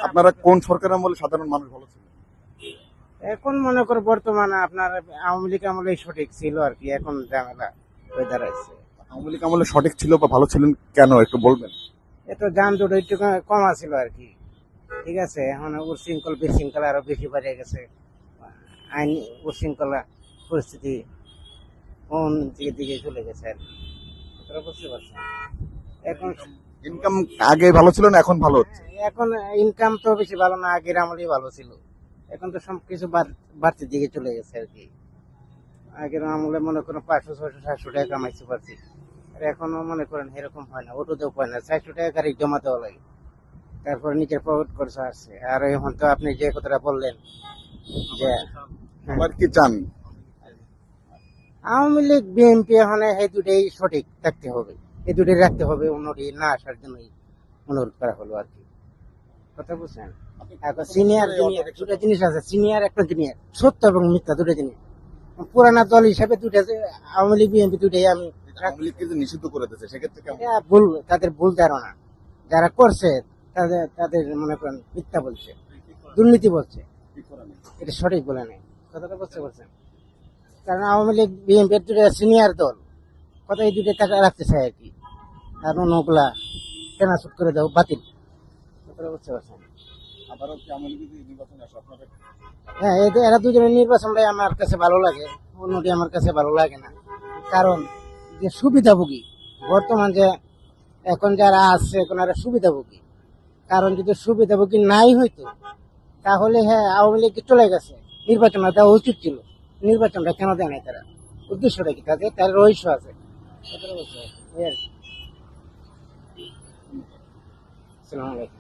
আপনারা কোন সরকার আমলে সাধারণ মানুষ ভালো ছিল? এখন মনে করো বর্তমানে আপনার আওয়ামী লীগ আমলে সঠিক ছিল আর কি, এখন ঝামেলা হয়ে দাঁড়াইছে। আওয়ামী লীগ আমলে সঠিক ছিল বা ভালো ছিলেন কেন একটু বলবেন? এত যানজট একটু কম ছিল আর কি, ঠিক আছে। এখন উশৃঙ্খল বিশৃঙ্খলা আরো বেশি বেড়ে গেছে, আইন উশৃঙ্খলা পরিস্থিতি কোন দিকে দিকে চলে গেছে আর কি, আপনারা বুঝতে পারছেন। এখন ইনকাম আগে ভালো ছিল না এখন ভালো হচ্ছে? এখন ইনকাম তো বেশি ভালো না, আগের আমলেই ভালো ছিল। এখন তো সবকিছু বাড়তির দিকে চলে গেছে আর কি। আগের আমলে মনে করেন 500, 600, 700 টাকা কামাইতে পারছি, আর এখনো মনে করেন এরকম হয় না, ওটুতেও হয় না। 400 টাকা গাড়ি জমা দেওয়া লাগে, তারপর নিজের প্রফিট খরচা আসছে। আর এখন তো আপনি যে কথাটা বললেন যে আবার কি চান? আওয়ামী লীগ বিএনপি এখন এই দুটাই সঠিক থাকতে হবে, এই দুটাই রাখতে হবে, উন্নতি না আসার জন্যই অনুরোধ করা হলো আর কি, কথা বুঝছেন। এখন সিনিয়র জুনিয়র দুটা জিনিস আছে, সিনিয়র একটা জুনিয়র, সত্য এবং মিথ্যা দুটো জিনিস। পুরানা দল হিসাবে দুটা আওয়ামী লীগ বিএনপি দুটাই আমি আওয়ামী লীগকে যে নিষিদ্ধ করে দিয়েছে সেক্ষেত্রে কেমন? এটা ভুল, তাদের ভুল ধারণা। যারা করছে তাদের তাদের মনে করেন মিথ্যা বলছে, দুর্নীতি বলছে, এটা সঠিক বলে নেই, কথাটা বুঝতে পারছেন। কারণ আওয়ামী লীগ বিএনপির দুটো সিনিয়র দল, কথা এই দুটো টাকা রাখতে চায় আর কি, আর অন্যগুলা কেনাচুট করে দাও বাতিল, কথাটা বুঝতে পারছেন। আবারও কি আওয়ামী লীগ নির্বাচনে আসবে আপনাদের? হ্যাঁ, এরা দুজনের নির্বাচনটাই আমার কাছে ভালো লাগে, অন্যটি আমার কাছে ভালো লাগে না। কারণ যে সুবিধাভোগী বর্তমান যে এখন যারা আছে, এখন এরা সুবিধাভোগী। কারণ যদি সুবিধাভোগী নাই হইতো তাহলে হ্যাঁ আওয়ামী লীগ চলে গেছে, নির্বাচনটা দেওয়া উচিত ছিল। নির্বাচনটা কেন দেয় নাই তারা, উদ্দেশ্যটা কি তাদের, তার রহস্য আছে, কথাটা বুঝতে পারছেন, এই আর কি। আসসালামু আলাইকুম।